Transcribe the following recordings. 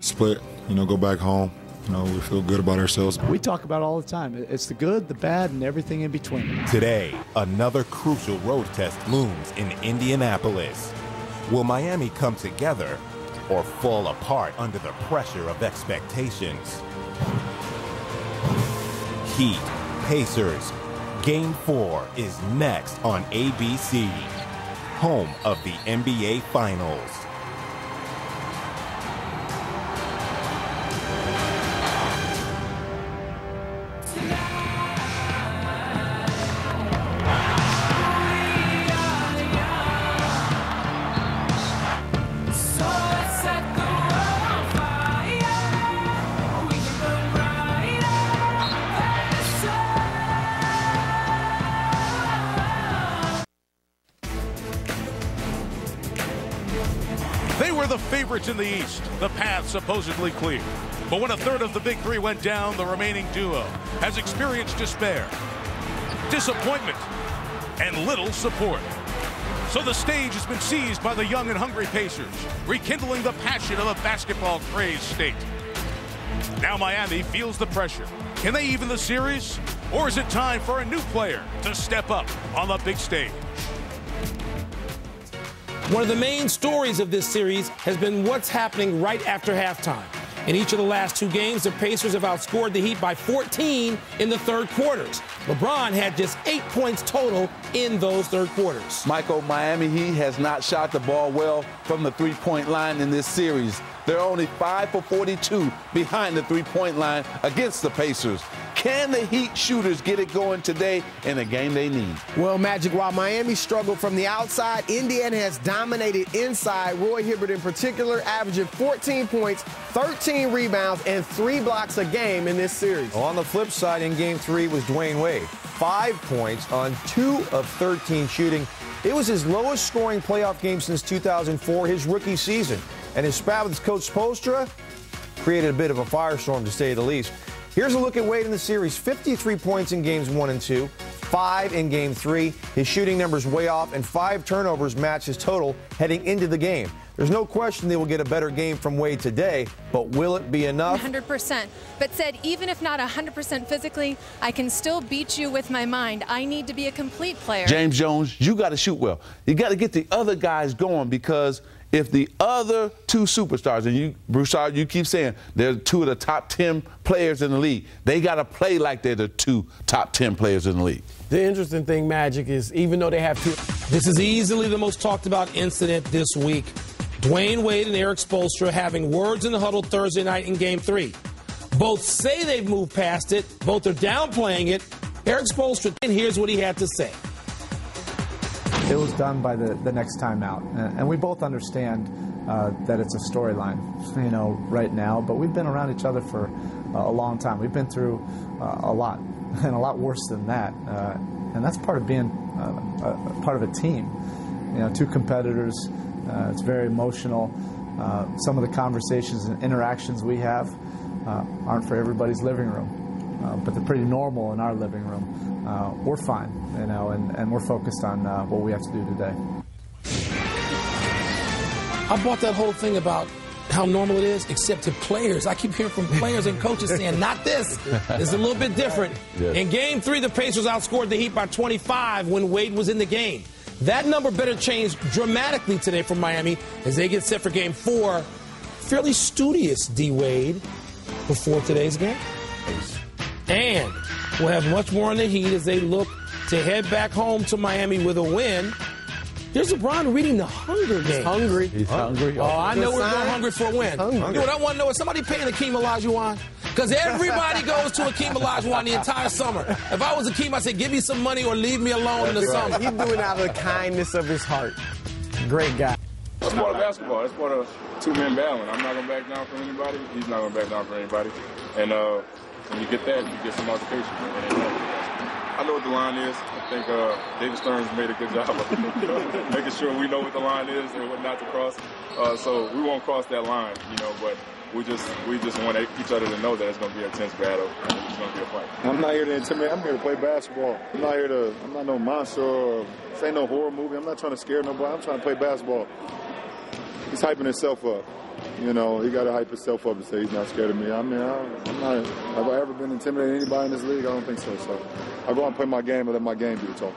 split, go back home. We feel good about ourselves. We talk about it all the time. It's the good, the bad, and everything in between. Today, another crucial road test looms in Indianapolis. Will Miami come together or fall apart under the pressure of expectations? Heat, Pacers. Game 4 is next on ABC, home of the NBA Finals. They were the favorites in the East, the path supposedly clear. But when a third of the Big Three went down, the remaining duo has experienced despair, disappointment, and little support. So the stage has been seized by the young and hungry Pacers, rekindling the passion of a basketball-crazed state. Now Miami feels the pressure. Can they even the series? Or is it time for a new player to step up on the big stage? One of the main stories of this series has been what's happening right after halftime. In each of the last 2 games, the Pacers have outscored the Heat by 14 in the third quarters. LeBron had just 8 points total in those third quarters. Michael, Miami Heat has not shot the ball well from the three-point line in this series. They're only 5 for 42 behind the three-point line against the Pacers. Can the Heat shooters get it going today in a game they need? Well, Magic, while Miami struggled from the outside, Indiana has dominated inside. Roy Hibbert in particular averaging 14 points, 13 rebounds, and 3 blocks a game in this series. Well, on the flip side, in Game 3 was Dwayne Wade. 5 points on 2 of 13 shooting. It was his lowest scoring playoff game since 2004, his rookie season. And his spat with Coach Spoelstra created a bit of a firestorm, to say the least. Here's a look at Wade in the series. 53 points in games 1 and 2, 5 in game 3. His shooting numbers way off, and 5 turnovers match his total heading into the game. There's no question they will get a better game from Wade today, but will it be enough? 100%. But said, even if not 100% physically, I can still beat you with my mind. I need to be a complete player. James Jones, you got to shoot well. You got to get the other guys going, because if the other 2 superstars, and Broussard, you keep saying they're 2 of the top 10 players in the league, they got to play like they're the 2 top 10 players in the league. The interesting thing, Magic, is even though they have 2. This is easily the most talked about incident this week. Dwayne Wade and Eric Spoelstra having words in the huddle Thursday night in Game 3. Both say they've moved past it. Both are downplaying it. Eric Spoelstra, and here's what he had to say. It was done by the next time out. And we both understand that it's a storyline, right now. But we've been around each other for a long time. We've been through a lot, and a lot worse than that. And that's part of being part of a team. 2 competitors. It's very emotional. Some of the conversations and interactions we have aren't for everybody's living room, but they're pretty normal in our living room. We're fine, and we're focused on what we have to do today. I bought that whole thing about how normal it is, except to players. I keep hearing from players and coaches saying, not this. It's a little bit different. Yes. In Game 3, the Pacers outscored the Heat by 25 when Wade was in the game. That number better change dramatically today for Miami as they get set for Game 4. Fairly studious D-Wade before today's game. And we'll have much more on the Heat as they look to head back home to Miami with a win. There's LeBron reading the Hunger Games. He's hungry. He's hungry. Oh, I know we're going hungry for a win. You know what I want to know? Is somebody paying Akeem Olajuwon? Because everybody goes to Akeem Olajuwon the entire summer. If I was Akeem, I'd say, give me some money or leave me alone in the summer. He's doing it out of the kindness of his heart. Great guy. That's part of basketball. That's part of 2-man battling. I'm not going to back down for anybody. He's not going to back down for anybody. And when you get that, you get some altercation. I know what the line is. I think David Stearns made a good job of making sure we know what the line is and what not to cross. So we won't cross that line, but we just want each other to know that it's going to be a tense battle and it's going to be a fight. I'm not here to intimidate. I'm here to play basketball. I'm not no monster or say no horror movie. I'm not trying to scare nobody. I'm trying to play basketball. he's hyping himself up. You know, he got to hype himself up and say he's not scared of me. I mean, I'm not. Have I ever been intimidating anybody in this league? I don't think so. So I go and play my game and let my game do the talking.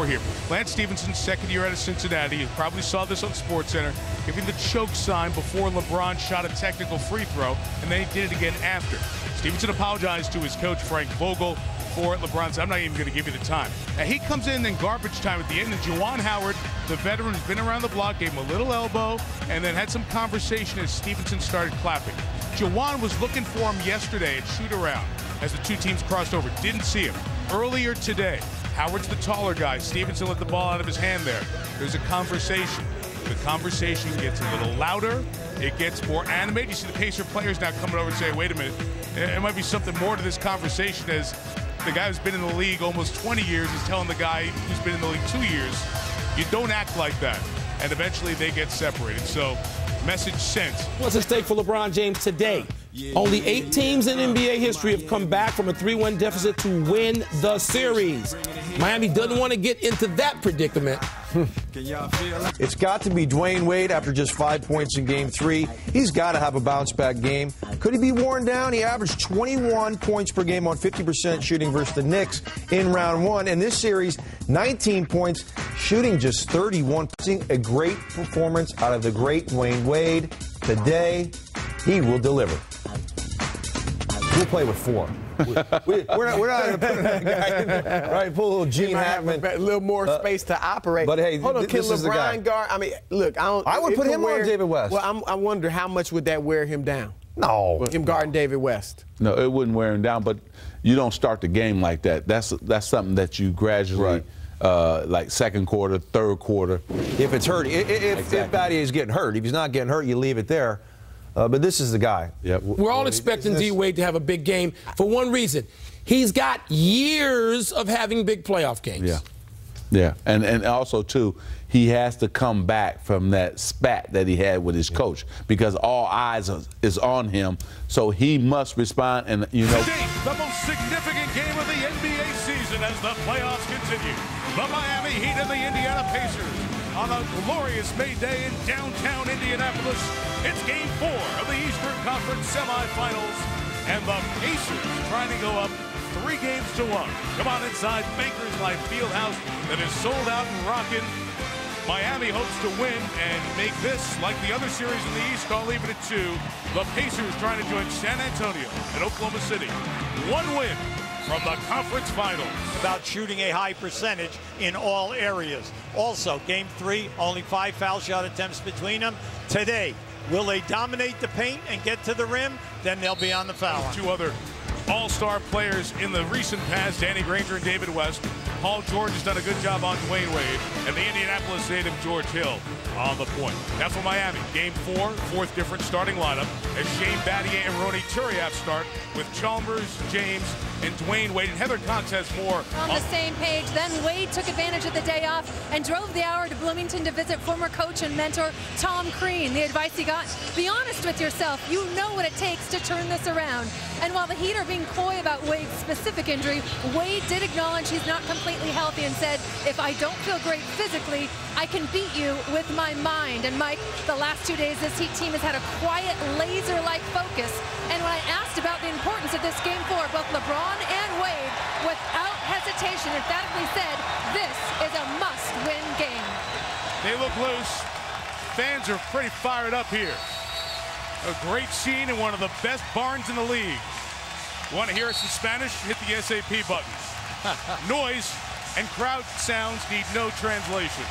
Here, Lance Stephenson's second year out of Cincinnati. You probably saw this on SportsCenter, giving the choke sign before LeBron shot a technical free throw, and then he did it again after. Stephenson apologized to his coach, Frank Vogel, for it. LeBron said, I'm not even going to give you the time. Now, he comes in garbage time at the end, and Juwan Howard, the veteran who's been around the block, gave him a little elbow, and then had some conversation as Stephenson started clapping. Juwan was looking for him yesterday at shoot-around as the two teams crossed over. Didn't see him. Earlier today, Howard's the taller guy. Stephenson let the ball out of his hand there. There's a conversation. The conversation gets a little louder. It gets more animated. You see the Pacer players now coming over and say, wait a minute, there might be something more to this conversation, as the guy who's been in the league almost 20 years is telling the guy who's been in the league 2 years, you don't act like that. And eventually they get separated. So, message sent. What's at stake for LeBron James today? Only 8 teams in NBA history have come back from a 3-1 deficit to win the series. Miami doesn't want to get into that predicament. It's got to be Dwayne Wade after just 5 points in Game 3. He's got to have a bounce-back game. Could he be worn down? He averaged 21 points per game on 50% shooting versus the Knicks in round 1. In this series, 19 points, shooting just 31%. A great performance out of the great Dwayne Wade. Today, he will deliver. We'll play with 4. We're not going to put that guy in there. Right, pull a little Gene Hackman. A little more space to operate. But hey, hold on, this is the guy. Guard, I mean, look, I would put him on David West. Well, I wonder how much would that wear him down? No. Him guarding David West. No, it wouldn't wear him down, but you don't start the game like that. That's something that you gradually, like second quarter, third quarter. If it's hurt, if Battier is getting hurt. If he's not getting hurt, you leave it there. But this is the guy. Yep. We're all expecting D-Wade to have a big game for one reason. He's got years of having big playoff games. Yeah. Yeah. And also, too, he has to come back from that spat that he had with his coach, because all eyes is on him. So he must respond. And, you know. Today, the most significant game of the NBA season as the playoffs continue. The Miami Heat and the Indiana Pacers. On a glorious May Day in downtown Indianapolis, it's Game 4 of the Eastern Conference semifinals, and the Pacers trying to go up 3-1. Come on inside Bankers Life Fieldhouse that is sold out and rocking. Miami hopes to win and make this, like the other series in the East, I'll leave it at 2. The Pacers trying to join San Antonio and Oklahoma City. 1 win from the conference finals. About shooting a high percentage in all areas. Also, Game 3, only 5 foul shot attempts between them. Today, will they dominate the paint and get to the rim? Then they'll be on the foul line. 2 other all-star players in the recent past, Danny Granger and David West. Paul George has done a good job on Dwayne Wade, and the Indianapolis native George Hill on the point. Now for Miami, Game 4, 4th different starting lineup, as Shane Battier and Ronny Turiaf start with Chalmers, James, and Dwayne Wade. And Heather Cox has more. On the same page, then Wade took advantage of the day off and drove the hour to Bloomington to visit former coach and mentor Tom Crean. The advice he got, be honest with yourself. You know what it takes to turn this around. And while the Heat are being coy about Wade's specific injury, Wade did acknowledge he's not completely healthy and said, if I don't feel great physically, I can beat you with my mind. And Mike, the last 2 days, this Heat team has had a quiet, laser-like focus. And when I asked about the importance of this Game 4, both LeBron and Wade, without hesitation, emphatically said, this is a must-win game. They look loose. Fans are pretty fired up here. A great scene in one of the best barns in the league. Want to hear us in Spanish? Hit the SAP buttons. Noise and crowd sounds need no translation.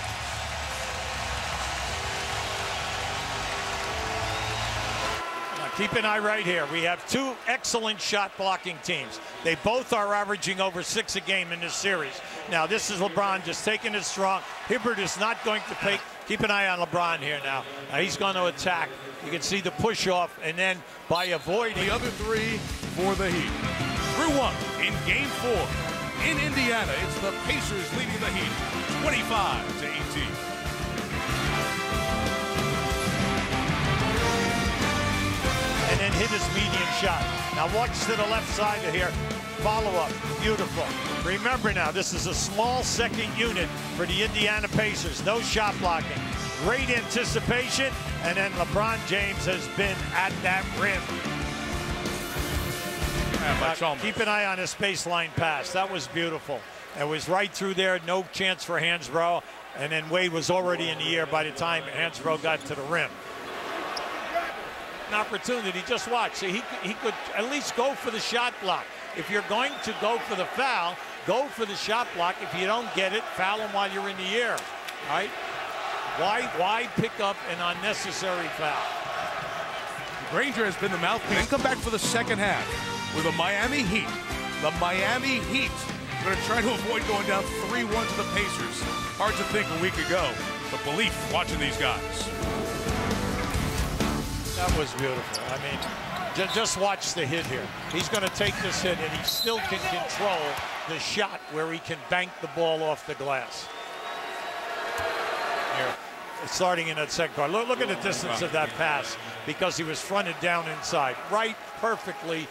Keep an eye right here. We have 2 excellent shot blocking teams. They both are averaging over 6 a game in this series. Now, this is LeBron just taking it strong. Hibbert is not going to pay. Keep an eye on LeBron here now. He's going to attack. You can see the push off, and then by avoiding the other 3 for the Heat. Through 1 in Game 4 in Indiana. It's the Pacers leading the Heat 25-18. And then hit his medium shot. Now watch to the left side of here. Follow up. Beautiful. Remember now, this is a small second unit for the Indiana Pacers. No shot blocking. Great anticipation, and then LeBron James has been at that rim. Keep an eye on his baseline pass. That was beautiful. It was right through there, no chance for Hansbrough, and then Wade was already in the air by the time Hansbrough got to the rim. An opportunity, just watch. See, he could at least go for the shot block. If you're going to go for the foul, go for the shot block. If you don't get it, foul him while you're in the air. All right? Why pick up an unnecessary foul? Granger has been the mouthpiece. And come back for the second half with the Miami Heat. The Miami Heat going to try to avoid going down 3-1 to the Pacers. Hard to think a week ago, but belief watching these guys. That was beautiful. I mean, just watch the hit here. He's going to take this hit, and he still can control the shot where he can bank the ball off the glass. Here, starting in that second quarter. Look at the distance of that pass, because he was fronted down inside. Right, perfectly,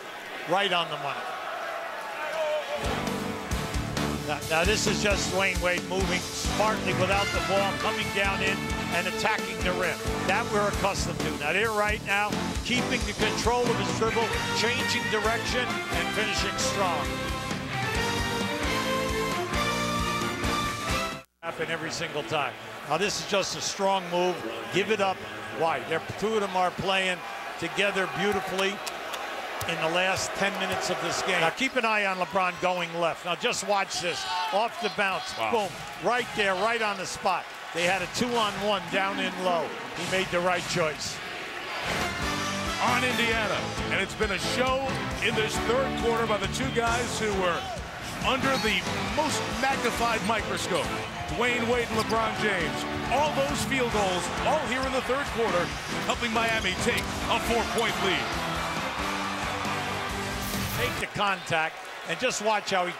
right on the money. Now this is just Dwyane Wade moving smartly without the ball, coming down in and attacking the rim. That we're accustomed to. Now they're right now keeping the control of his dribble, changing direction, and finishing strong. Happen every single time. Now this is just a strong move. Give it up wide. Two of them are playing together beautifully in the last 10 minutes of this game. Now keep an eye on LeBron going left. Now just watch this. Off the bounce. Wow. Boom. Right there, right on the spot. They had a 2-on-1 down in low. He made the right choice. On Indiana. And it's been a show in this third quarter by the two guys who were under the most magnified microscope. Dwyane Wade and LeBron James. All those field goals, all here in the third quarter, helping Miami take a 4-point lead. Take the contact and just watch how he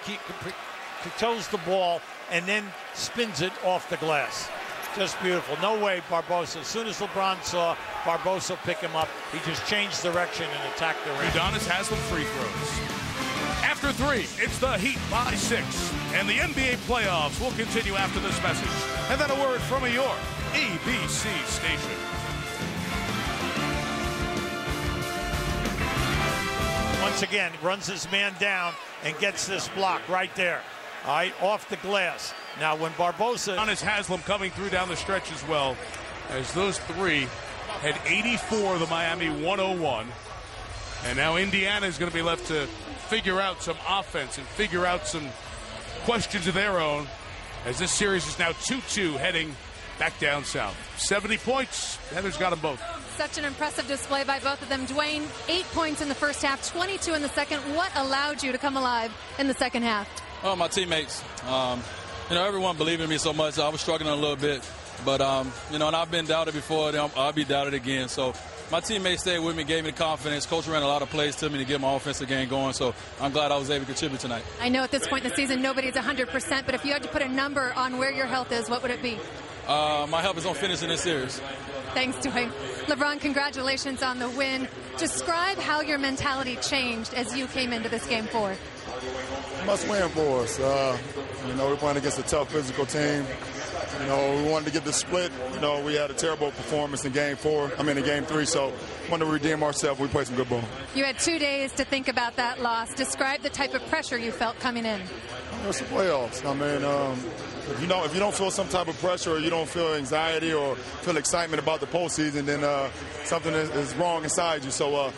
controls the ball and then spins it off the glass. Just beautiful. No way, Barbosa. As soon as LeBron saw Barbosa pick him up, he just changed direction and attacked the rim. Udonis has some free throws. After 3, it's the Heat by 6. And the NBA playoffs will continue after this message. And then a word from your ABC station. Once again, runs his man down and gets this block right there. All right, off the glass. Now when Barbosa... Udonis Haslem coming through down the stretch as well, as those three had 84, the Miami 101. And now Indiana is going to be left to figure out some offense and figure out some questions of their own, as this series is now 2-2 heading back down south. 70 points. Heather's got them both. Such an impressive display by both of them. Dwyane, 8 points in the first half, 22 in the second. What allowed you to come alive in the second half? Oh, my teammates. Everyone believed in me so much. I was struggling a little bit. But, and I've been doubted before. I'll be doubted again. So my teammates stayed with me, gave me the confidence. Coach ran a lot of plays to me to get my offensive game going. So I'm glad I was able to contribute tonight. I know at this point in the season, nobody's 100%. But if you had to put a number on where your health is, what would it be? My health is on finishing this series. Thanks, Dwyane. LeBron, congratulations on the win. Describe how your mentality changed as you came into this game 4. Must win for us. We're playing against a tough physical team. We wanted to get the split. We had a terrible performance in game 3, so wanted to redeem ourselves. We played some good ball. You had 2 days to think about that loss. Describe the type of pressure you felt coming in. It's the playoffs. If you don't feel some type of pressure, or you don't feel anxiety or feel excitement about the postseason, then something is wrong inside you. So,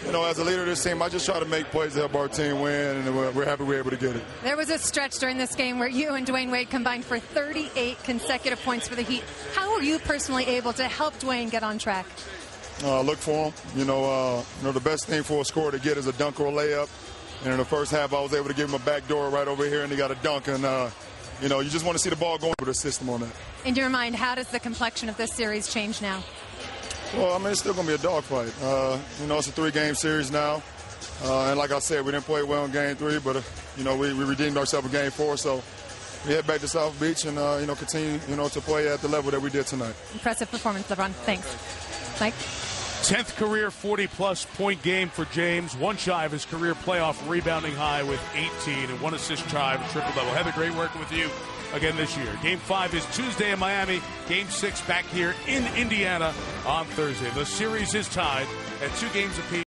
as a leader of this team, I just try to make plays to help our team win, and we're happy we're able to get it. There was a stretch during this game where you and Dwyane Wade combined for 38 consecutive points for the Heat. How were you personally able to help Dwyane get on track? Look for him. The best thing for a scorer to get is a dunk or a layup. And in the first half, I was able to give him a back door right over here, and he got a dunk. And, you just want to see the ball going with a system on that. In your mind, how does the complexion of this series change now? Well, it's still going to be a dogfight. It's a 3-game series now. And like I said, we didn't play well in game 3, but, we redeemed ourselves in game 4. So we head back to South Beach and, continue, to play at the level that we did tonight. Impressive performance, LeBron. Thanks. Mike? 10th career 40-plus point game for James. One shy of his career playoff rebounding high with 18 and 1 assist shy of a triple-double. Heather, great working with you. again this year. Game 5 is Tuesday in Miami. Game 6 back here in Indiana on Thursday. The series is tied at 2 games apiece.